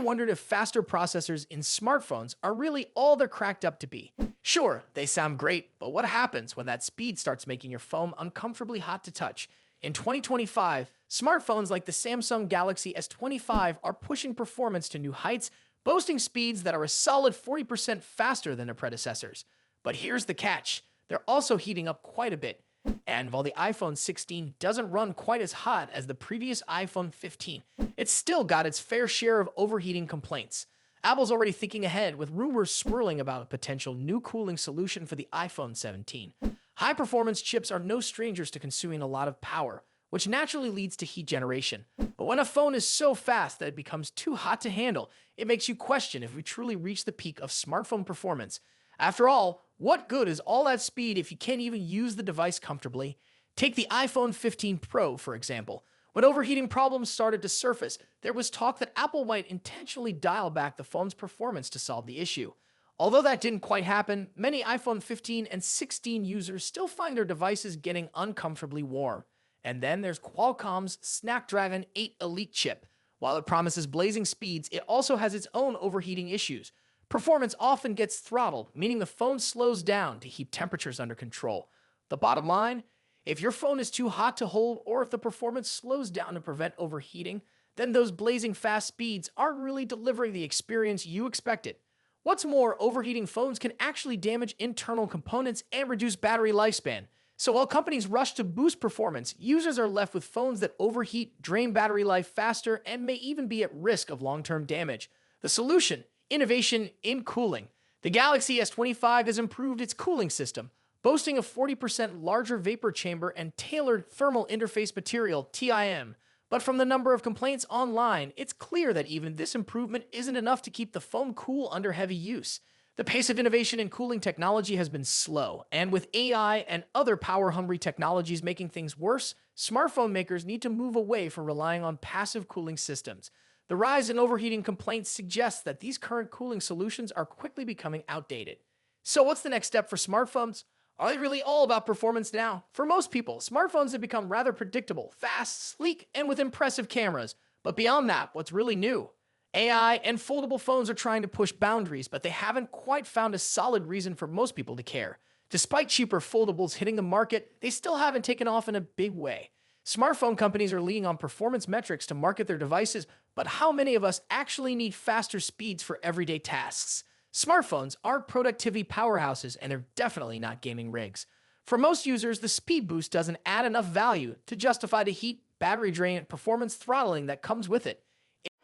wondered if faster processors in smartphones are really all they're cracked up to be? Sure, they sound great, but what happens when that speed starts making your phone uncomfortably hot to touch? In 2025, smartphones like the Samsung Galaxy S25 are pushing performance to new heights, boasting speeds that are a solid 40% faster than their predecessors. But here's the catch: they're also heating up quite a bit. And while the iPhone 16 doesn't run quite as hot as the previous iPhone 15, it's still got its fair share of overheating complaints. Apple's already thinking ahead, with rumors swirling about a potential new cooling solution for the iPhone 17. High-performance chips are no strangers to consuming a lot of power, which naturally leads to heat generation. But when a phone is so fast that it becomes too hot to handle, it makes you question if we truly reached the peak of smartphone performance. After all, what good is all that speed if you can't even use the device comfortably? Take the iPhone 15 Pro, for example. When overheating problems started to surface, there was talk that Apple might intentionally dial back the phone's performance to solve the issue. Although that didn't quite happen, many iPhone 15 and 16 users still find their devices getting uncomfortably warm. And then there's Qualcomm's Snapdragon 8 Elite chip. While it promises blazing speeds, it also has its own overheating issues. Performance often gets throttled, meaning the phone slows down to keep temperatures under control. The bottom line: if your phone is too hot to hold, or if the performance slows down to prevent overheating, then those blazing fast speeds aren't really delivering the experience you expected. What's more, overheating phones can actually damage internal components and reduce battery lifespan. So while companies rush to boost performance, users are left with phones that overheat, drain battery life faster, and may even be at risk of long-term damage. The solution: innovation in cooling. The Galaxy S25 has improved its cooling system, boasting a 40% larger vapor chamber and tailored thermal interface material (TIM). But from the number of complaints online, it's clear that even this improvement isn't enough to keep the phone cool under heavy use. The pace of innovation in cooling technology has been slow, and with AI and other power-hungry technologies making things worse, smartphone makers need to move away from relying on passive cooling systems. The rise in overheating complaints suggests that these current cooling solutions are quickly becoming outdated. So what's the next step for smartphones? Are they really all about performance now? For most people, smartphones have become rather predictable, fast, sleek, and with impressive cameras. But beyond that, what's really new? AI and foldable phones are trying to push boundaries, but they haven't quite found a solid reason for most people to care. Despite cheaper foldables hitting the market, they still haven't taken off in a big way. Smartphone companies are leaning on performance metrics to market their devices, but how many of us actually need faster speeds for everyday tasks? Smartphones are productivity powerhouses, and they're definitely not gaming rigs. For most users, the speed boost doesn't add enough value to justify the heat, battery drain, and performance throttling that comes with it.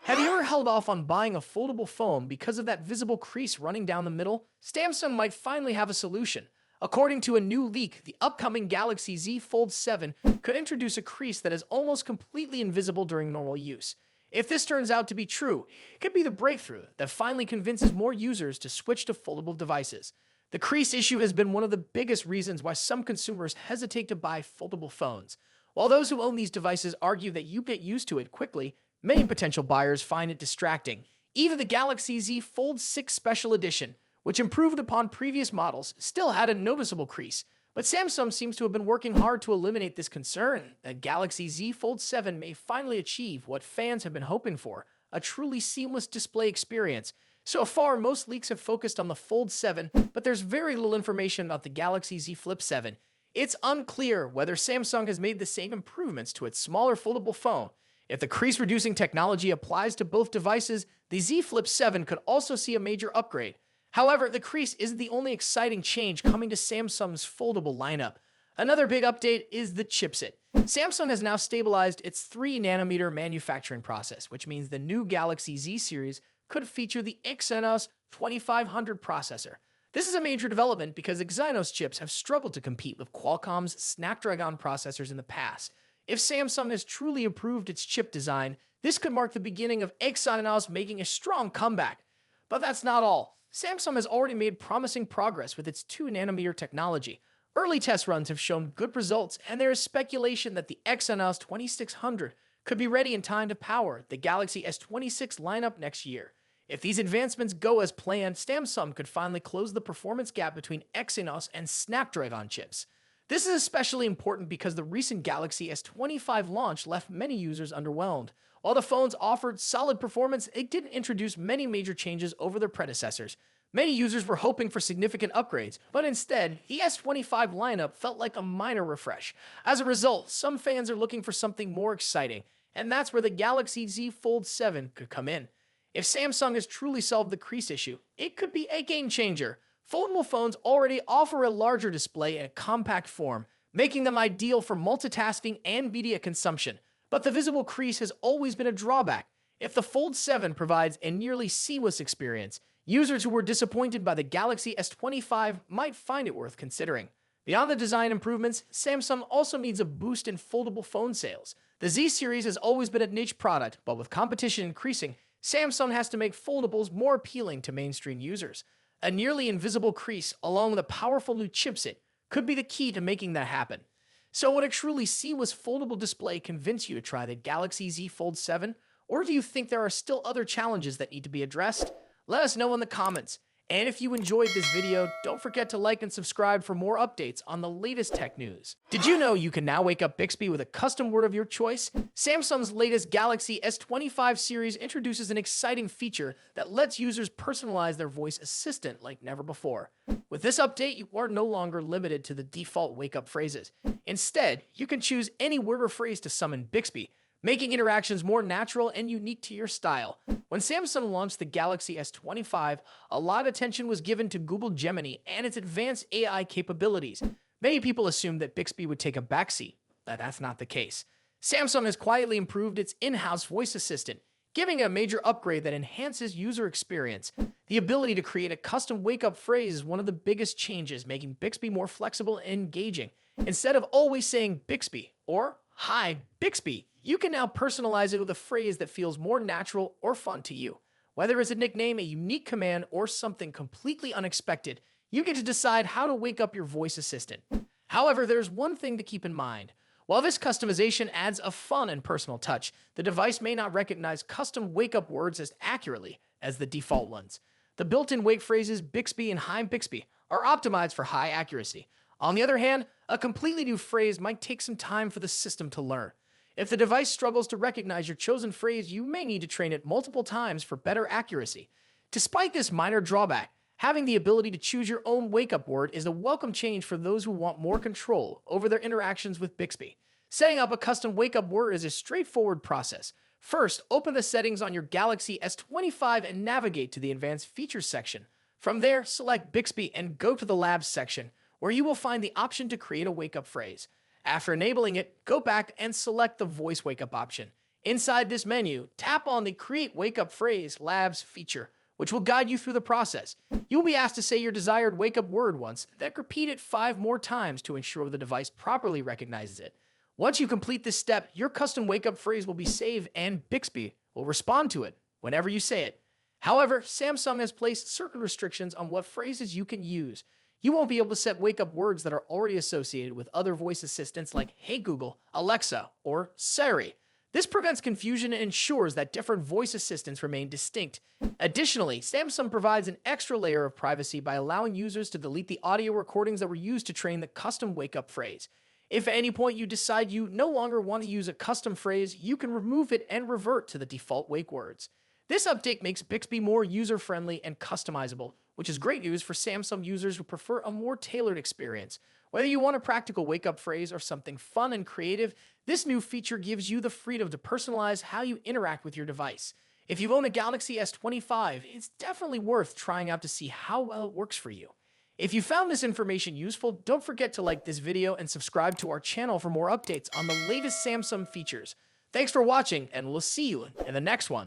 Have you ever held off on buying a foldable phone because of that visible crease running down the middle? Samsung might finally have a solution. According to a new leak, the upcoming Galaxy Z Fold 7 could introduce a crease that is almost completely invisible during normal use. If this turns out to be true, it could be the breakthrough that finally convinces more users to switch to foldable devices. The crease issue has been one of the biggest reasons why some consumers hesitate to buy foldable phones. While those who own these devices argue that you get used to it quickly, many potential buyers find it distracting. Even the Galaxy Z Fold 6 Special Edition, which improved upon previous models, still had a noticeable crease. But Samsung seems to have been working hard to eliminate this concern. The Galaxy Z Fold 7 may finally achieve what fans have been hoping for: a truly seamless display experience. So far, most leaks have focused on the Fold 7, but there's very little information about the Galaxy Z Flip 7. It's unclear whether Samsung has made the same improvements to its smaller foldable phone. If the crease-reducing technology applies to both devices, the Z Flip 7 could also see a major upgrade. However, the crease isn't the only exciting change coming to Samsung's foldable lineup. Another big update is the chipset. Samsung has now stabilized its 3nm manufacturing process, which means the new Galaxy Z series could feature the Exynos 2500 processor. This is a major development because Exynos chips have struggled to compete with Qualcomm's Snapdragon processors in the past. If Samsung has truly improved its chip design, this could mark the beginning of Exynos making a strong comeback. But that's not all. Samsung has already made promising progress with its 2nm technology. Early test runs have shown good results, and there is speculation that the Exynos 2600 could be ready in time to power the Galaxy S26 lineup next year. If these advancements go as planned, Samsung could finally close the performance gap between Exynos and Snapdragon chips. This is especially important because the recent Galaxy S25 launch left many users underwhelmed. While the phones offered solid performance, it didn't introduce many major changes over their predecessors. Many users were hoping for significant upgrades, but instead, the S25 lineup felt like a minor refresh. As a result, some fans are looking for something more exciting, and that's where the Galaxy Z Fold 7 could come in. If Samsung has truly solved the crease issue, it could be a game changer. Foldable phones already offer a larger display in a compact form, making them ideal for multitasking and media consumption. But the visible crease has always been a drawback. If the Fold 7 provides a nearly seamless experience, users who were disappointed by the Galaxy S25 might find it worth considering. Beyond the design improvements, Samsung also needs a boost in foldable phone sales. The Z series has always been a niche product, but with competition increasing, Samsung has to make foldables more appealing to mainstream users. A nearly invisible crease, along with a powerful new chipset, could be the key to making that happen. So would a truly seamless foldable display convince you to try the Galaxy Z Fold 7? Or do you think there are still other challenges that need to be addressed? Let us know in the comments. And if you enjoyed this video, don't forget to like and subscribe for more updates on the latest tech news. Did you know you can now wake up Bixby with a custom word of your choice? Samsung's latest Galaxy S25 series introduces an exciting feature that lets users personalize their voice assistant like never before. With this update, you are no longer limited to the default wake-up phrases. Instead, you can choose any word or phrase to summon Bixby, making interactions more natural and unique to your style. When Samsung launched the Galaxy S25, a lot of attention was given to Google Gemini and its advanced AI capabilities. Many people assumed that Bixby would take a backseat, but that's not the case. Samsung has quietly improved its in-house voice assistant, giving it a major upgrade that enhances user experience. The ability to create a custom wake-up phrase is one of the biggest changes, making Bixby more flexible and engaging. Instead of always saying Bixby or Hi Bixby, you can now personalize it with a phrase that feels more natural or fun to you. Whether it's a nickname, a unique command, or something completely unexpected, you get to decide how to wake up your voice assistant. However, there's one thing to keep in mind. While this customization adds a fun and personal touch, the device may not recognize custom wake-up words as accurately as the default ones. The built-in wake phrases Bixby and Hi Bixby are optimized for high accuracy. On the other hand, a completely new phrase might take some time for the system to learn. If the device struggles to recognize your chosen phrase, you may need to train it multiple times for better accuracy. Despite this minor drawback, having the ability to choose your own wake-up word is a welcome change for those who want more control over their interactions with Bixby. Setting up a custom wake-up word is a straightforward process. First, open the settings on your Galaxy S25 and navigate to the Advanced Features section. From there, select Bixby and go to the Labs section, where you will find the option to create a wake-up phrase. After enabling it, go back and select the Voice Wake-up option. Inside this menu, tap on the Create Wake-up Phrase Labs feature, which will guide you through the process. You'll be asked to say your desired wake-up word once, then repeat it 5 more times to ensure the device properly recognizes it. Once you complete this step, your custom wake-up phrase will be saved and Bixby will respond to it whenever you say it. However, Samsung has placed certain restrictions on what phrases you can use. You won't be able to set wake-up words that are already associated with other voice assistants like Hey Google, Alexa, or Siri. This prevents confusion and ensures that different voice assistants remain distinct. Additionally, Samsung provides an extra layer of privacy by allowing users to delete the audio recordings that were used to train the custom wake-up phrase. If at any point you decide you no longer want to use a custom phrase, you can remove it and revert to the default wake words. This update makes Bixby more user-friendly and customizable, which is great news for Samsung users who prefer a more tailored experience. Whether you want a practical wake-up phrase or something fun and creative, this new feature gives you the freedom to personalize how you interact with your device. If you own a Galaxy S25, it's definitely worth trying out to see how well it works for you. If you found this information useful, don't forget to like this video and subscribe to our channel for more updates on the latest Samsung features. Thanks for watching, and we'll see you in the next one.